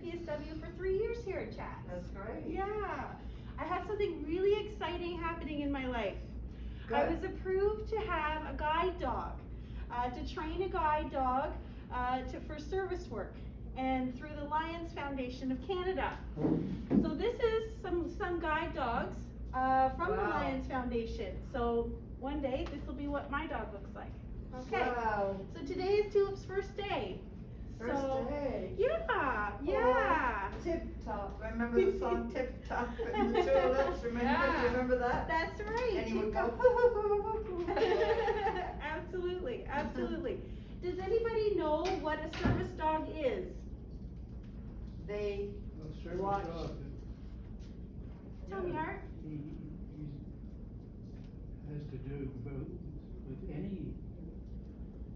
PSW for 3 years here at CHATS. That's great. Yeah. I have something really exciting happening in my life. Good. I was approved to have a guide dog, to train a guide dog for service work, and through the Lions Foundation of Canada. So this is some guide dogs from the Lions Foundation. So one day this will be what my dog looks like. Okay. Wow. So today is Tulip's first day. First day. Yeah. Oh, Tip Top. I remember the song Tip Top and the Tulips. Remember that? That's right. And he would go. Absolutely, absolutely. Does anybody know what a service dog is? They Service watch. dog, Tell me, Art. he has to do with any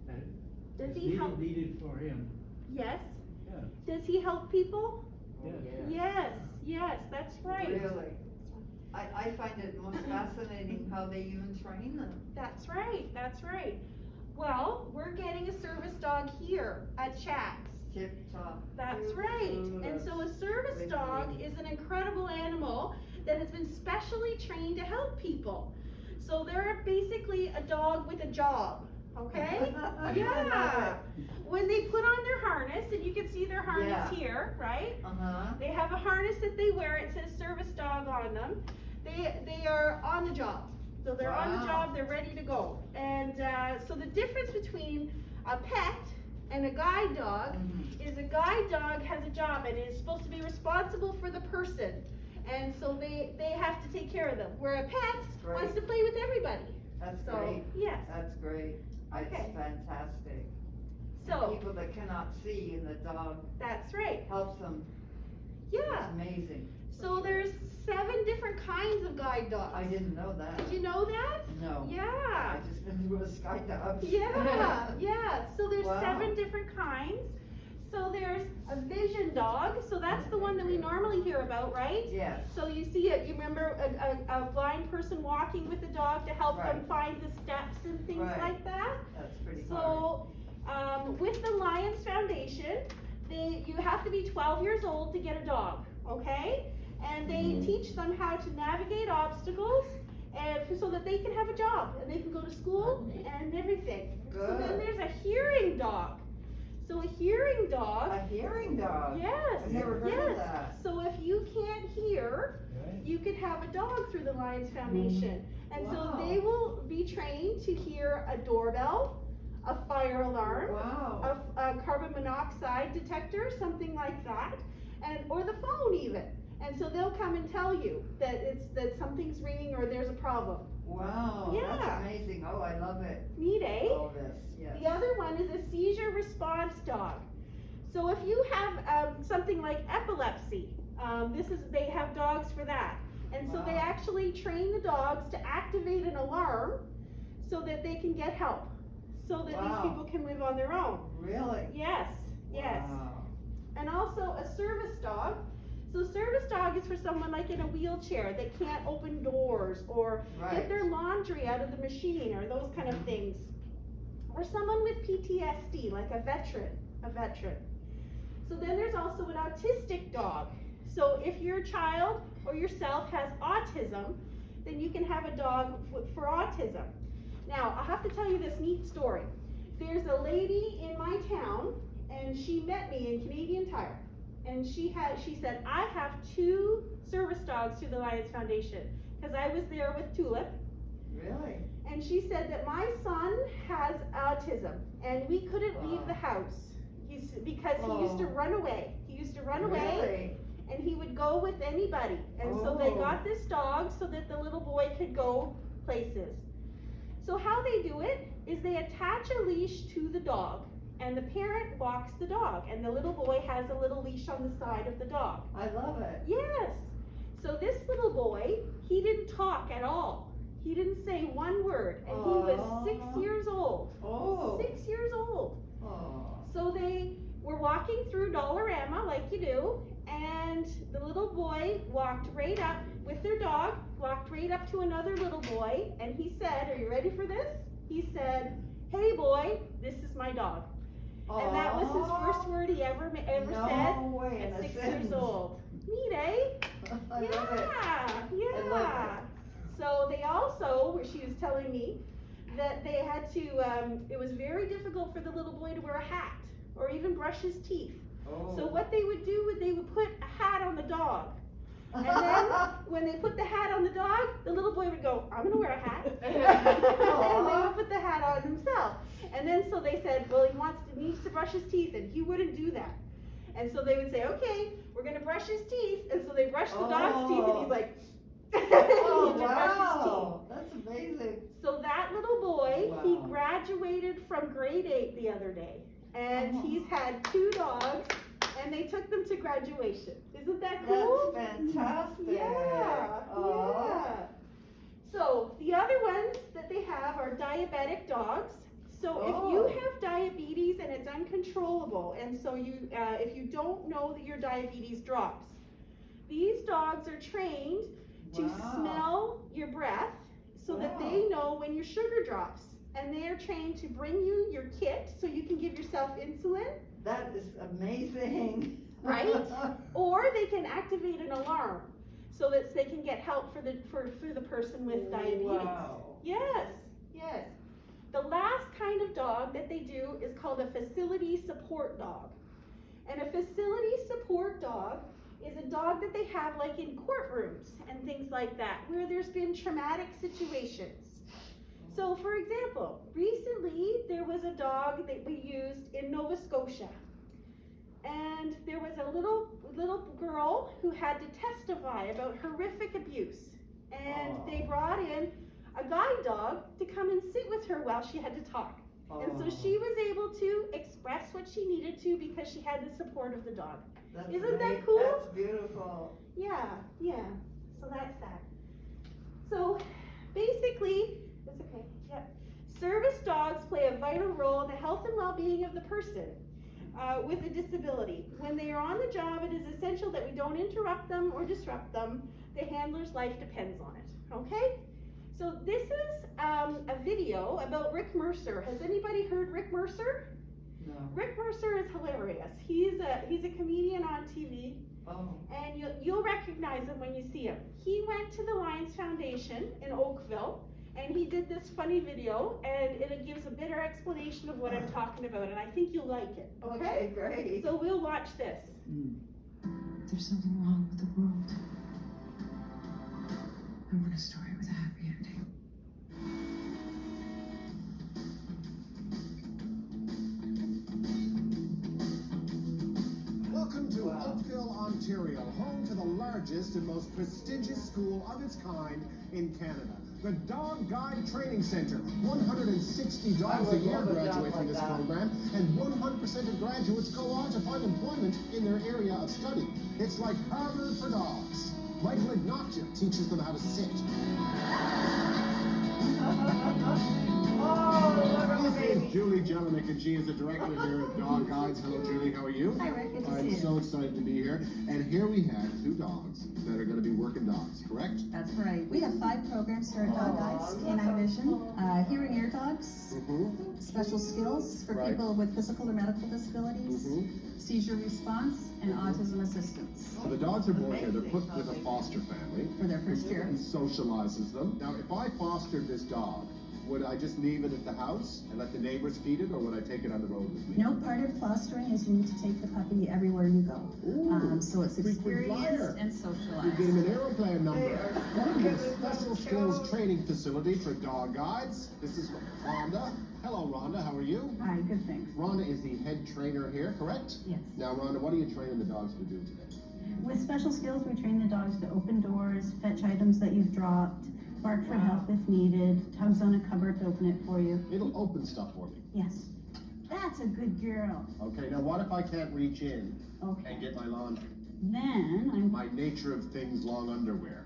Does that's he help? needed for him. Yes. Yeah. Does he help people? Yeah. Yes, yes, that's right. Really? I find it most fascinating how they even train them. That's right, that's right. Well, we're getting a service dog here at CHATS. Tip Top. That's right. And so a service dog is an incredible animal that has been specially trained to help people. So they're basically a dog with a job, okay? Yeah. When they put on their harness, and you can see their harness here, right? They have a harness that they wear, it says service dog on them. They are on the job. So they're on the job, they're ready to go. And so the difference between a pet and a guide dog is a guide dog has a job and is supposed to be responsible for the person. And so they have to take care of them. Where a pet wants to play with everybody. That's So, great. yes. That's great. Okay. It's fantastic. So, And people that cannot see and the dog that's right. helps them. Yeah. It's amazing. So there's 7 different kinds of guide dogs. I didn't know that. Did you know that? No. Yeah. I just been to a sky dog. Yeah, yeah. So there's Wow. 7 different kinds. So there's a vision dog. So that's the one that we normally hear about, right? Yes. So you see it, you remember a blind person walking with the dog to help them find the steps and things like that? That's pretty hard. So with the Lions Foundation, you have to be 12 years old to get a dog, okay? And they teach them how to navigate obstacles and so that they can have a job and they can go to school and everything. Good. So then there's a hearing dog. So a hearing dog. A hearing dog. Yes. I've never heard of that. So if you can't hear, you could have a dog through the Lions Foundation. And so they will be trained to hear a doorbell, a fire alarm, a carbon monoxide detector, something like that, or the phone even. And so they'll come and tell you that something's ringing or there's a problem. Wow, Yeah. that's amazing. Oh, I love it. Neat, eh? All this, yes. The other one is a Seizure Response Dog. So if you have something like epilepsy, they have dogs for that. And so they actually train the dogs to activate an alarm so that they can get help. So that these people can live on their own. Really? Yes, yes. Wow. And also a service dog. So service dog is for someone like in a wheelchair that can't open doors or get their laundry out of the machine or those kind of things. Or someone with PTSD, like a veteran. So then there's also an autistic dog. So if your child or yourself has autism, then you can have a dog for autism. Now, I have to tell you this neat story. There's a lady in my town, and she met me in Canadian Tire. And she said, I have 2 service dogs through the Lions Foundation, because I was there with Tulip. Really? And she said that my son has autism, and we couldn't leave the house because he used to run away. He used to run away, and he would go with anybody. And so they got this dog so that the little boy could go places. So how they do it is they attach a leash to the dog, and the parent walks the dog, and the little boy has a little leash on the side of the dog. I love it. Yes. So this little boy, he didn't talk at all. He didn't say one word, and he was 6 years old. 6 years old. So they were walking through Dollarama like you do, and the little boy walked right up with their dog, walked right up to another little boy, and he said, are you ready for this? He said, hey boy, this is my dog. And that was his first word he ever said No way, at and 6 that's I love it. Yeah. I love it. So they also, where she was telling me, that they had to, it was very difficult for the little boy to wear a hat or even brush his teeth. Oh. So what they would do, they would put a hat on the dog. And then when they put the hat on the dog, the little boy would go, I'm gonna wear a hat. And they would put the hat on himself. And then so they said, well, he needs to brush his teeth, and he wouldn't do that. And so they would say, okay, we're gonna brush his teeth. And so they brushed the dog's teeth, and he's like, Oh, he would brush his wow, that's amazing. So that little boy, Wow. he graduated from grade 8 the other day. And he's had 2 dogs, and they took them to graduation. Isn't that cool? That's fantastic. Yeah, Oh. yeah. So the other ones that they have are diabetic dogs. So if you have diabetes and it's uncontrollable, and so if you don't know that your diabetes drops, these dogs are trained to smell your breath so that they know when your sugar drops. And they are trained to bring you your kit so you can give yourself insulin. That is amazing. Right? Or they can activate an alarm so that they can get help for the person with diabetes. Wow. Yes, yes. The last kind of dog that they do is called a facility support dog. And a facility support dog is a dog that they have like in courtrooms and things like that, where there's been traumatic situations. So for example, recently there was a dog that we used in Nova Scotia. And there was a little girl who had to testify about horrific abuse. And they brought in a guide dog to come and sit with her while she had to talk. And so she was able to express what she needed to because she had the support of the dog. Isn't that cool? That's beautiful. Yeah, yeah. So that's that. So basically, that's okay. Yeah. Service dogs play a vital role in the health and well-being of the person with a disability. When they are on the job, it is essential that we don't interrupt them or disrupt them. The handler's life depends on it. Okay? So this is a video about Rick Mercer. Has anybody heard Rick Mercer? No. Rick Mercer is hilarious. He's a comedian on TV. Oh. And you'll recognize him when you see him. He went to the Lions Foundation in Oakville, and he did this funny video, and it gives a better explanation of what I'm talking about, and I think you'll like it. Okay, great. So we'll watch this. There's something wrong with the world. I want a story with a happy ending. Welcome to Oakville, Ontario, home to the largest and most prestigious school of its kind in Canada. The Dog Guide Training Center. 160 dogs a year graduate from this program, and 100% of graduates go on to find employment in their area of study. It's like Harvard for dogs. Michael Ignaccia teaches them how to sit. This is Julie Jelinek, and she is the director here at Dog Guides. Hello, Julie. How are you? Hi, Rick. Good to see I'm you. so excited to be here. And here we have 2 dogs that are going to be working dogs, correct? That's right. We have 5 programs here at Dog Guides. Canine Vision, hearing ear dogs, special skills for people with physical or medical disabilities, seizure response, and autism assistance So the dogs are born here. They're put with a foster family. for their first year. He socializes them. Now, if I fostered this dog, would I just leave it at the house and let the neighbors feed it, or would I take it on the road with me? No, part of fostering is you need to take the puppy everywhere you go. So it's frequent flyer. experienced and You gave him socialized. an aeroplane number. They are Welcome to the so Special cute. Skills Training Facility for Dog Guides. This is Rhonda. Hello, Rhonda. How are you? Hi, good thanks. Rhonda is the head trainer here, correct? Yes. Now, Rhonda, what are you training the dogs to do today? With special skills, we train the dogs to open doors, fetch items that you've dropped, bark for help if needed, tugs on a cupboard to open it for you. It'll open stuff for me. Yes. That's a good girl. Okay, now what if I can't reach in Okay. and get my laundry? Then I'm My nature of things long underwear.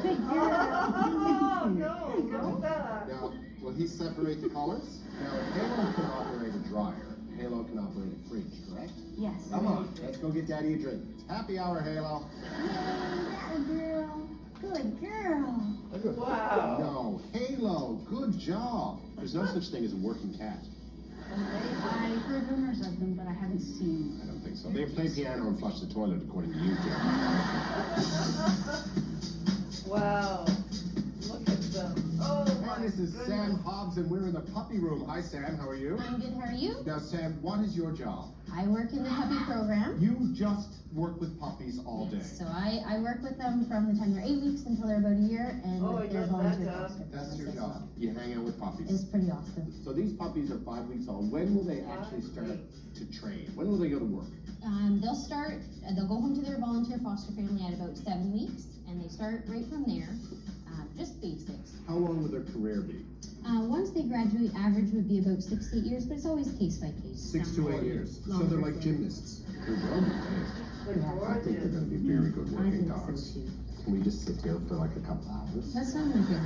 good girl. Oh, There no, you go. look at that. Now, will he separate the colors? Now, if Halo can operate a dryer, Halo can operate a fridge, correct? Yes. Come on, let's go get Daddy a drink. It's happy hour, Halo. Good girl. Good girl. Wow. No, Halo, good job. There's no such thing as a working cat. I heard rumors of them, but I haven't seen I don't think so. They play piano and flush the toilet, according to you, Jim. Wow, look at them. Oh my And this is goodness. Sam Hobbs, and we're in the puppy room. Hi, Sam. How are you? I'm good, how are you? Now, Sam, what is your job? I work in the puppy program. You just work with puppies all day. So I work with them from the time they're 8 weeks until they're about a year, and Oh, with their you love volunteer that job. foster That's your programs as job. well. You hang out with puppies. It's pretty awesome. So these puppies are 5 weeks old. When will they actually 5 start weeks. to train? When will they go to work? They'll go home to their volunteer foster family at about 7 weeks, and they start right from there, just basics. How long will their career be? Once they graduate, average would be about 6 to 8 years, but it's always case by case. 6 to 8 years. So they're like gymnasts. They're well They're I think they're gorgeous. going to be very good I working think dogs. so too. Can we just sit here for like a couple hours? That sounds like a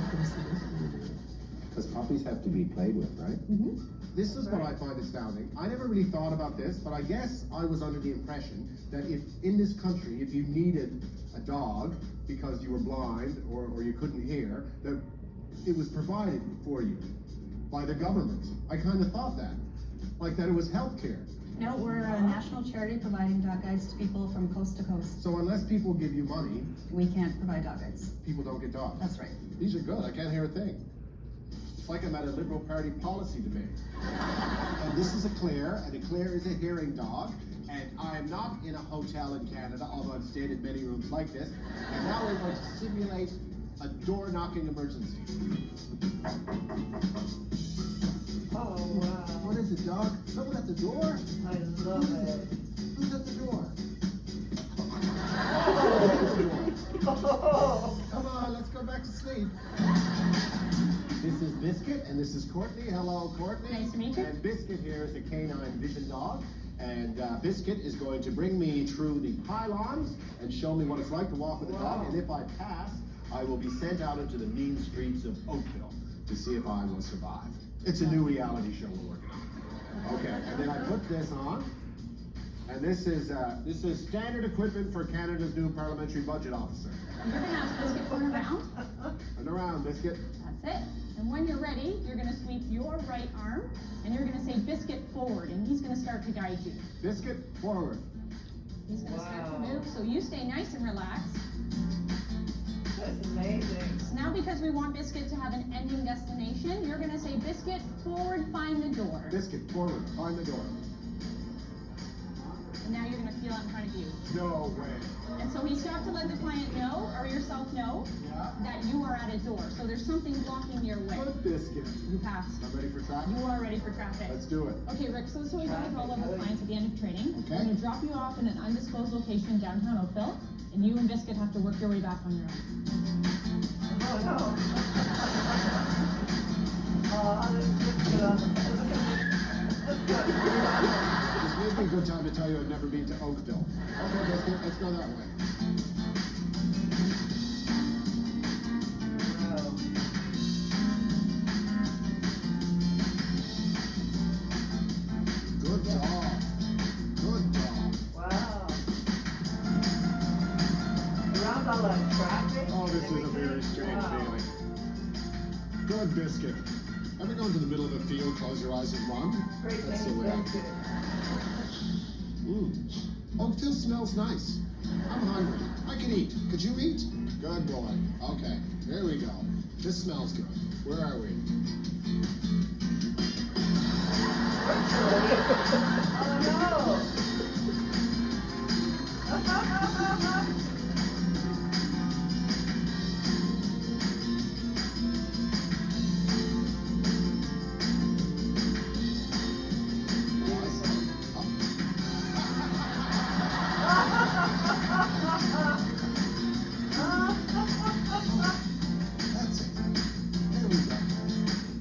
Because puppies have to be played with, right? Mm-hmm. This is what I find astounding. I never really thought about this, but I guess I was under the impression that if in this country, if you needed a dog because you were blind or you couldn't hear, that it was provided for you by the government. I kind of thought that, like that it was healthcare. No, we're a national charity providing dog guides to people from coast to coast. So unless people give you money, We can't provide dog guides. people don't get dogs. That's right. These are good. I can't hear a thing. It's like I'm at a Liberal Party policy debate. And this is a Claire, and a Claire is a hearing dog. And I am not in a hotel in Canada, although I've stayed in many rooms like this. And now we're going to simulate a door knocking emergency. Oh, wow. What is it, dog? Someone at the door? I love it. Who's at the door? Oh. Come on, let's go back to sleep. This is Biscuit, and this is Courtney. Hello, Courtney. Nice to meet you. And Biscuit here is a canine vision dog. And Biscuit is going to bring me through the pylons and show me what it's like to walk with a dog. Wow. And if I pass, I will be sent out into the mean streets of Oakville to see if I will survive. It's a new reality show we're working on. Okay, and then I put this on. And this is standard equipment for Canada's new parliamentary budget officer. You're gonna ask Biscuit going around. And around, Biscuit. That's it. And when you're ready, you're gonna sweep your right arm, and you're gonna say Biscuit forward, and he's gonna start to guide you. Biscuit, forward. He's gonna start to Wow. move, so you stay nice and relaxed. That's amazing. So now because we want Biscuit to have an ending destination, you're gonna say Biscuit forward, find the door. Biscuit, forward, find the door. And now you're gonna feel it in front of you. No way. And so he's got to let the client know, or yourself know, Yeah. that you are at a door. So there's something blocking your way. Good Biscuit. You passed. I'm ready for traffic. You are ready for traffic. Let's do it. Okay, Rick, so this is what we do with all of our clients at the end of training. Okay. We're gonna drop you off in an undisclosed location in downtown Oakville, and you and Biscuit have to work your way back on your own. Oh, no. Oh, let's get on the This may be a good time to tell you I've never been to Oakville. Okay, Biscuit, let's go that way. Good dog. Good dog. Wow. Around all that traffic. Oh, this and is a very everything. strange Wow. feeling. Good Biscuit. Ever go into the middle of a field, close your eyes and run? Great That's the thing, way I that's feel. good. Oakville smells nice. I'm hungry. I can eat. Could you eat? Good boy. Okay, here we go. This smells good. Where are we? Oh, no. That's it. There we go.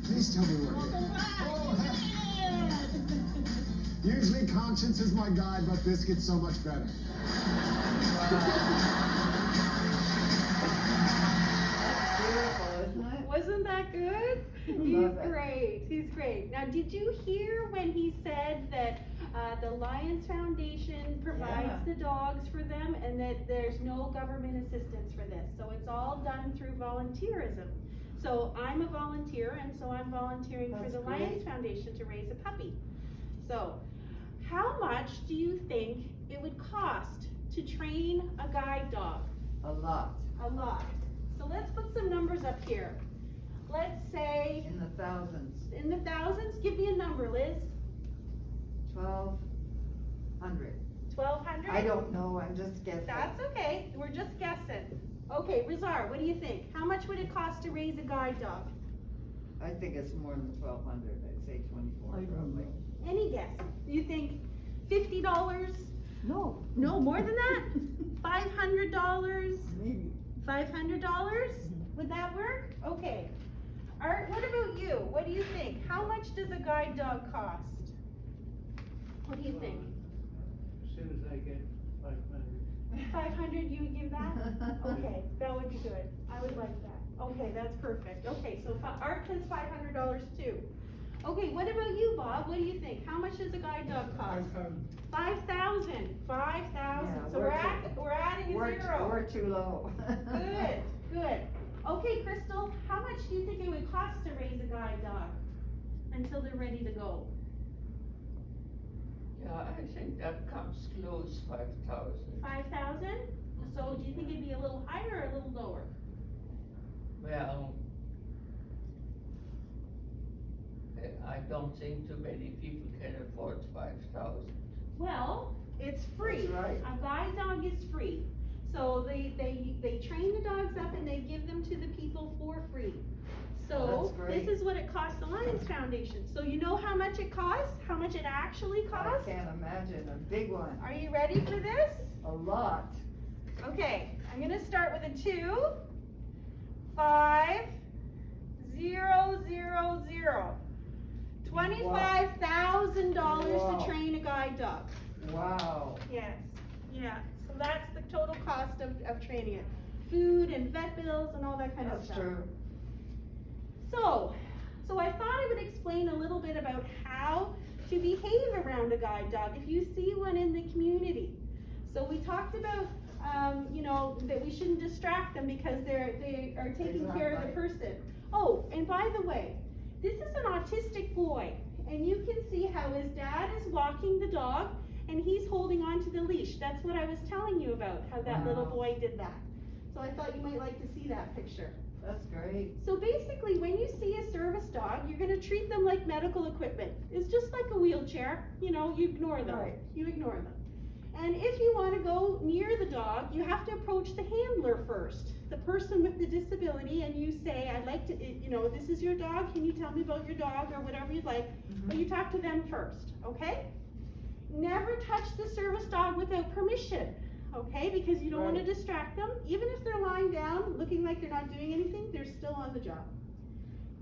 Please tell me we're here. Oh, usually conscience is my guide, but this gets so much better. Beautiful, isn't it? Wasn't that good? He's Love it. great. He's great. Now, did you hear when he said that the Lions Foundation provides Yeah. the dogs for them and that there's no government assistance for this? So it's all done through volunteerism. So I'm a volunteer, and so I'm volunteering for That's the great. Lions Foundation to raise a puppy. So, how much do you think it would cost to train a guide dog? A lot, A lot. So let's put some numbers up here. Let's say in the thousands, in the thousands. Give me a number, Liz. 1,200. 1,200? I don't know, I'm just guessing. That's okay. We're just guessing. Okay, Rizar, what do you think? How much would it cost to raise a guide dog? I think it's more than 1,200, I'd say 24 probably. Any guess? Do you think $50? No. No, more than that? $500? Maybe. $500? Would that work? Okay. Art, what about you? What do you think? How much does a guide dog cost? What do you think? As soon as I get 500. 500, you would give that? Okay, that would be good. I would like that. Okay, that's perfect. Okay, so Art says $500 too. Okay, what about you, Bob? What do you think? How much does a guide dog cost? 5,000. 5,000. Yeah, So we're adding a zero. We're too low. Good, good. Okay, Crystal, how much do you think it would cost to raise a guide dog until they're ready to go? Yeah, I think that comes close, 5,000. 5,000? So do you think it'd be a little higher or a little lower? Well, I don't think too many people can afford 5,000. Well, it's free. That's right. A guide dog is free. So they train the dogs up and they give them to the people for free. So That's great. this is what it costs the Lions Foundation. So you know how much it costs? How much it actually I costs? can't imagine, a big one, Are you ready for this? a lot. Okay, I'm gonna start with a 2, 5, 0, 0, 0. $25,000 Wow. to train a guide dog. Wow. Yes, yeah, so that's the total cost of training it. Food and vet bills and all that kind of That's stuff. true. So I thought I would explain a little bit about how to behave around a guide dog if you see one in the community. So we talked about, that we shouldn't distract them because they are taking care of the person. Oh, and by the way, this is an autistic boy, and you can see how his dad is walking the dog and he's holding on to the leash. That's what I was telling you about, how that little Wow. boy did that. So I thought you might like to see that picture. That's great. So basically, when you see a service dog, you're gonna treat them like medical equipment. It's just like a wheelchair, you ignore them. Right. You ignore them. And if you wanna go near the dog, you have to approach the handler first, the person with the disability, and you say, I'd like to, this is your dog, can you tell me about your dog, or whatever you'd like, but you talk to them first, okay? Never touch the service dog without permission, okay? Because you don't wanna Right. distract them. Even if they're lying down, looking like they're not doing anything, they're still on the job.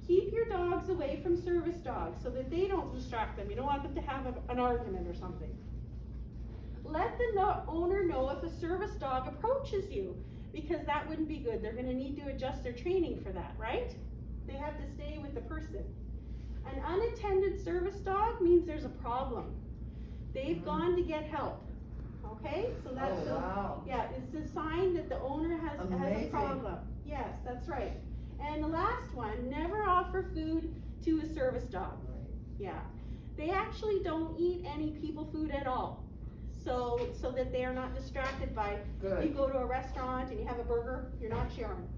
Keep your dogs away from service dogs so that they don't distract them. You don't want them to have an argument or something. Let the owner know if a service dog approaches you, because that wouldn't be good. They're gonna need to adjust their training for that, right? They have to stay with the person. An unattended service dog means there's a problem. They've gone to get help, okay? So that's Oh, wow. yeah, it's a sign that the owner has a Amazing. problem. Yes, that's right. And the last one, never offer food to a service dog. Right. Yeah, they actually don't eat any people food at all. So that they are not distracted by, Good. you go to a restaurant and you have a burger, you're not sharing.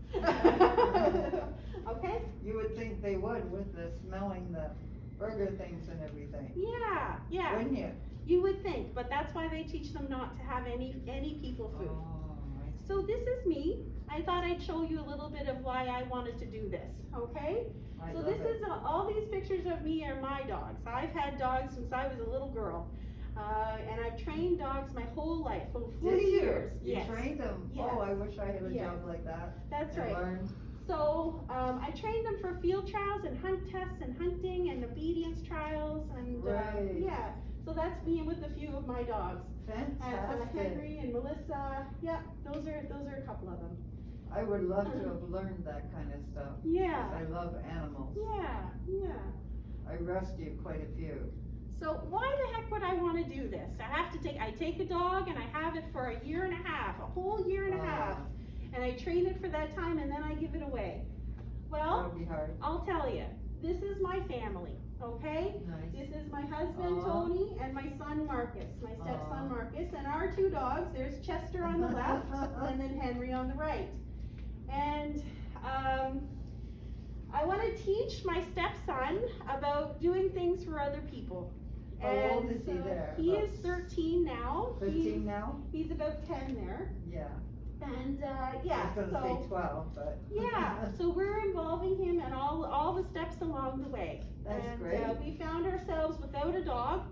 Okay? You would think they would with the smelling the burger things and everything, Yeah, yeah, wouldn't you? you would think, but that's why they teach them not to have any people food. Oh, I see. So this is me. I thought I'd show you a little bit of why I wanted to do this, okay? I So love this it. is, all these pictures of me are my dogs. I've had dogs since I was a little girl. And I've trained dogs my whole life, for 40 Did you? years. You Yes. trained them? Yes. Oh, I wish I had a Yes. job like that. That's and right. learned. So, I trained them for field trials and hunt tests and hunting and obedience trials and, Right. yeah. So that's me with a few of my dogs. Fantastic. Henry and Melissa, yeah, those are a couple of them. I would love to have learned that kind of stuff. Yeah. 'Cause I love animals. Yeah, yeah. I rescued quite a few. So why the heck would I wanna do this? I take a dog and I have it for a year and a half, a whole year and a half. And I train it for that time and then I give it away. That Well, would be hard. I'll tell you, this is my family, okay? Nice. This is my husband, Aw. Tony, and my son, Marcus, my stepson, Marcus, and our two dogs, there's Chester on the left, and then Henry on the right. And, I wanna teach my stepson about doing things for other people. How old And is he so there? He is 13 now. 13 now? He's about 10 there. Yeah. And, I yeah, was gonna say so, 12, but. yeah, so we're involving him in all the steps along the way. That's And, great. we found ourselves without a dog,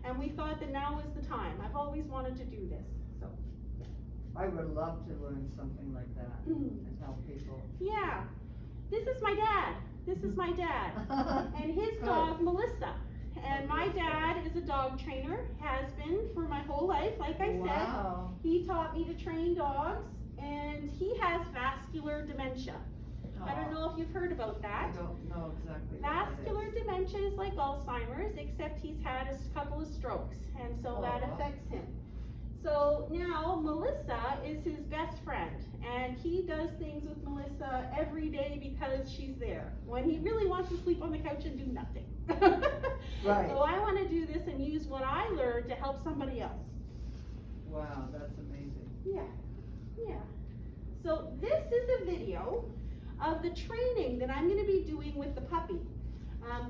and we thought that now was the time. I've always wanted to do this, so. I would love to learn something like that and help people. Yeah, this is my dad. This is my dad. And his dog, Melissa. And my dad is a dog trainer, has been for my whole life, like I said. Wow. He taught me to train dogs, and he has vascular dementia. I don't know if you've heard about I that. don't know exactly what that Vascular is. dementia is like Alzheimer's, except he's had a couple of strokes, and so that Aw. affects him. So now Melissa is his best friend, and he does things with Melissa every day because she's there, when he really wants to sleep on the couch and do nothing. Right. So I wanna do this and use what I learned to help somebody else. Wow, that's amazing. Yeah, yeah. So this is a video of the training that I'm gonna be doing with the puppy.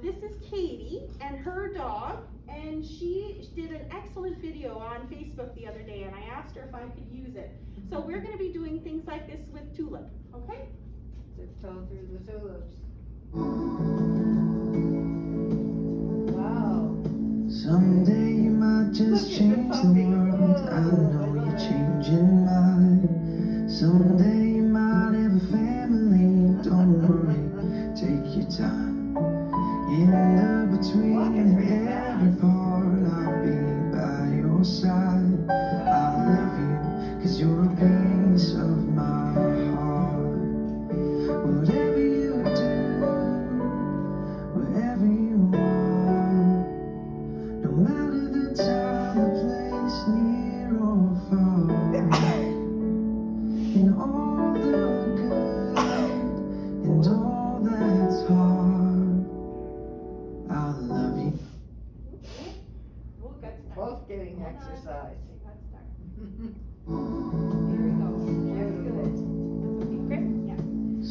This is Katie and her dog, and she did an excellent video on Facebook the other day, and I asked her if I could use it. So we're gonna be doing things like this with Tulip, okay? Tiptoe through the tulips. Wow. Someday you might just Look at the change the puppy. world. I know Oh, you're changing mine. Someday you might have a family. Don't worry, take your time. In the between Walking pretty every fast. part, I'll be by your side. I love you, 'cause you're a piece of my heart. Whatever you do, wherever you are, no matter the time or place, near or far, in all the good and all that's hard, I love you. Oh, good start. Both getting Hold on. exercise. Good start. There we go. That's good. That's okay, Chris? Yeah.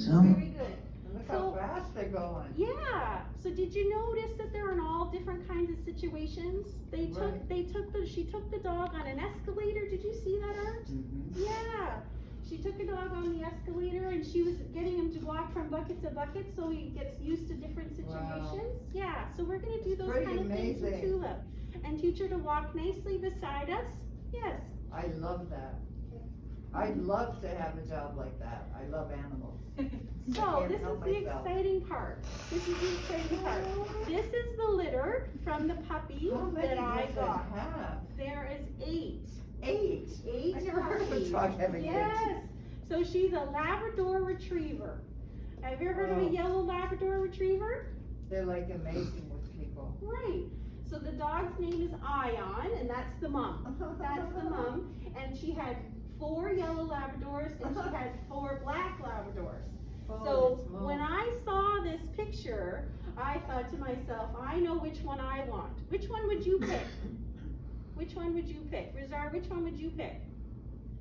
Some Very good. Look how So- fast they're going. Yeah, so did you notice that they're in all different kinds of situations? Right. She took the dog on an escalator, did you see that, Art? Yeah, she took a dog on the escalator and she was getting him to walk from bucket to bucket so he gets used to different Wow. situations. Yeah, so we're gonna do those Pretty kind of things with amazing. Tulip. And teach her to walk nicely beside us, yes. I love that. I'd love to have a job like that. I love animals. So can't this is help the myself. exciting part. This is the exciting part. This is the litter from the puppy How many that I does it got. have? There is 8. 8. 8 I never heard of a puppies. dog having 8. Yes. So she's a Labrador Retriever. Have you ever heard of Oh. a yellow Labrador Retriever? They're like amazing with people. Right. So the dog's name is Ion, and that's the mom. That's the mom. And she had 4 yellow Labradors and she had 4 black Labradors. So Holy when smokes. I saw this picture, I thought to myself, I know which one I want. Which one would you pick? Which one would you pick? Rizar, which one would you pick?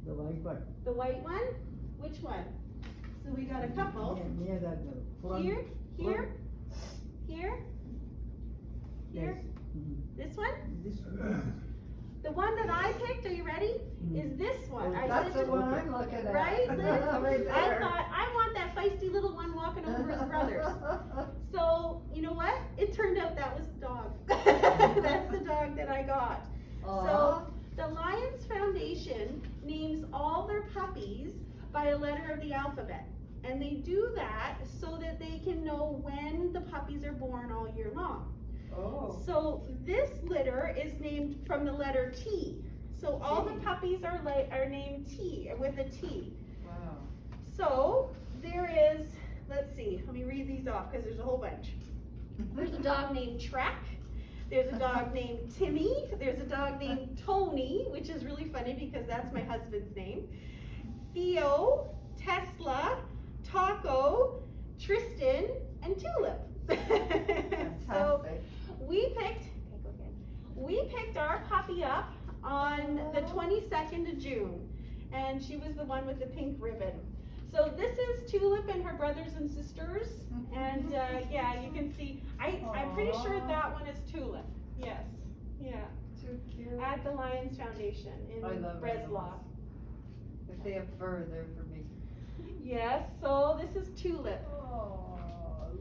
The white one. The white one? Which one? So we got a couple. Near that front. Here, here, here, Yes. here. This one? This one. The one that I picked, are you ready? Is this one. I That's said the to- one I'm looking at. Right, Liz? Right I there. thought, I want that feisty little one walking over his brothers. So, you know what? It turned out that was the dog. That's the dog that I got. Aw. So, the Lions Foundation names all their puppies by a letter of the alphabet. And they do that so that they can know when the puppies are born all year long. Oh. So this litter is named from the letter T. So all the T. puppies are named T, with a T. Wow. So there is, let's see, let me read these off because there's a whole bunch. There's a dog named Trek. There's a dog named Timmy. There's a dog named Tony, which is really funny because that's my husband's name. Theo, Tesla, Taco, Tristan, and Tulip. So Fantastic. we picked our puppy up on the 22nd of June, and she was the one with the pink ribbon. So this is Tulip and her brothers and sisters, and yeah, you can see, I'm pretty sure that one is Tulip. Yes, yeah. Too cute. At the Lions Foundation in I love Breslau. animals. If they have fur, they're for me. Yes, so this is Tulip. Oh,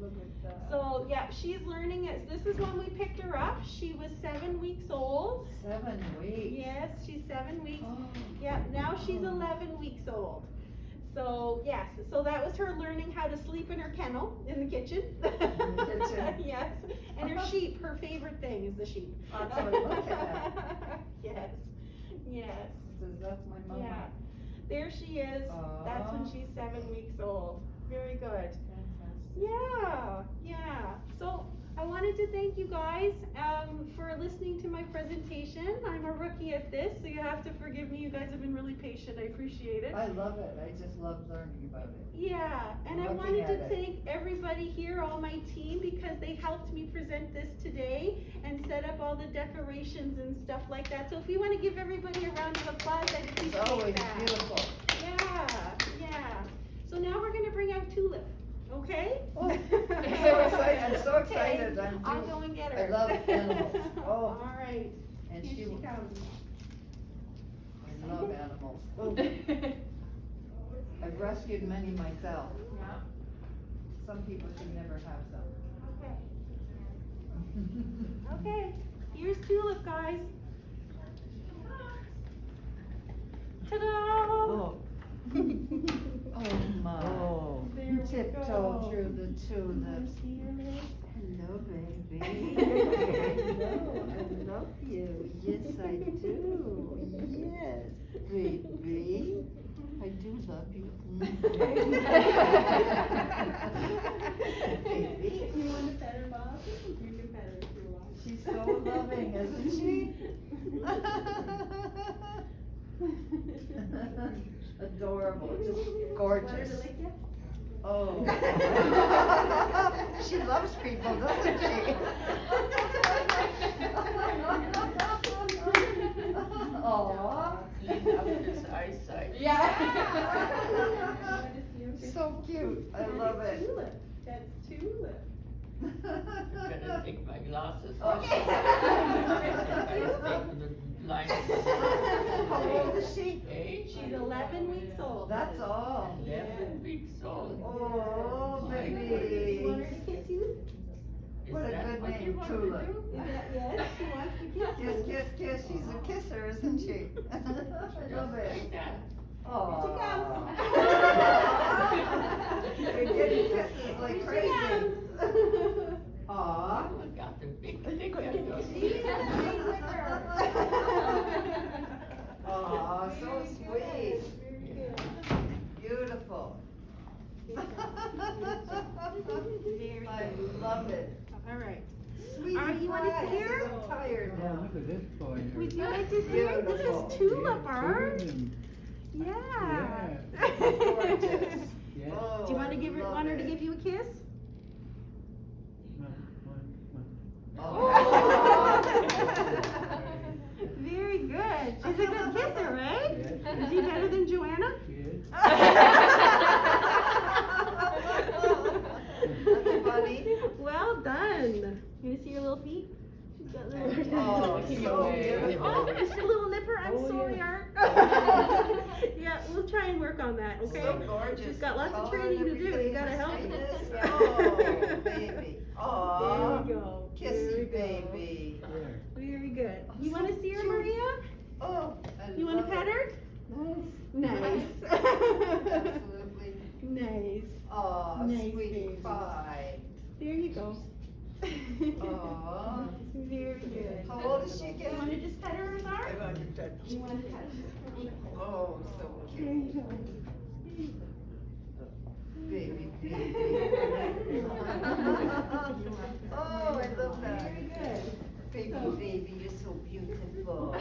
look at that. So yeah, she's learning it. This is when we picked her up. She was 7 weeks old. 7 weeks. Yes, she's 7 weeks. Oh. Yeah, now she's 11 weeks old. So yes, so that was her learning how to sleep in her kennel in the kitchen. In the kitchen. Yes, and her sheep, her favorite thing is the sheep. That's what I look at. Yes, yes. That's my mama. Yeah, there she is. That's when she's 7 weeks old. Very good. Fantastic. Yeah, yeah. So I wanted to thank you guys for listening to my presentation. I'm a rookie at this, so you have to forgive me. You guys have been really patient. I appreciate it. I love it. I just love learning about it. Yeah, and I Looking wanted to at it. thank everybody here, all my team, because they helped me present this today and set up all the decorations and stuff like that. So if we want to give everybody a round of applause, I'd It's appreciate always that. beautiful. Yeah, yeah. So now we're gonna bring out Tulip, okay? Oh, I'm so excited. I'm so excited. Okay, I'll due. go and get I her. love animals. Oh. All right. And Here she she comes. I love animals. Oh. I've rescued many myself. Yeah. Some people should never have them. Okay. Okay, here's Tulip, guys. Ta-da! Oh. Oh my. Oh. There we Tiptoe go. through the tulips. See your lips? Hello, baby. Hello, I love you. Yes, I do. Yes, baby. I do love you. Baby. You want to pet her, Bob? You can pet her if you want. She's so loving, isn't she? Adorable, just Want her to gorgeous. lick you? Oh. She loves people, doesn't she? Aww. Clean up his eyesight. So cute, I love it. Tulip. That's Tulip. Gonna take my glasses off. Okay. How old is she? Hey, She's 11 weeks old. That's all. 11 weeks old. Oh, You baby. want her to kiss you? Is What a that good what you name, want to Tulip. do? Is that yes? She wants to kiss you. Kiss, kiss, kiss, she's a kisser, isn't she? I love Just it. like that. Aww. Here You're getting kisses like she crazy. comes. Aww. I got the big stick. She's a big licker. Aw, so Very sweet. good, very good. Beautiful. Very I good. love it. All right. Sweetie All right, you wanna pie, see her? I'm tired Oh, now. look at this boy here. Would you like to see her? This Beautiful. is Tulip, Yeah, Art. Tulip. Yeah. Gorgeous. Yeah. Oh, Do you want to give her? I Want her to love give you a kiss? Oh. Very good. She's a good kisser, right? Yes. Is he better than Joanna? Yes. That's funny. Well done. You see her little feet? She's got little. Oh, so beautiful. Oh, it's a little nipper. I'm Oh, sorry, yeah. Art. Yeah, we'll try and work on that. Okay. So gorgeous. She's got lots of Color training and to do. You everything. gotta help her. Sweetness. Oh, baby. There Aww. you go. There Kissy you go. baby. There. Very good. Oh, You want to so see her, cute. Maria? Oh, I You want to love pet it. her? Nice. Absolutely. Nice. Aw, Nice sweet baby. pie. There you go. Aw. Very good. How old is she You again? want to just pet her, Art? You want to pet her? Oh, so There cute. you go. Baby, baby. Oh, I love that. Very good. Baby, So- baby, you're so beautiful.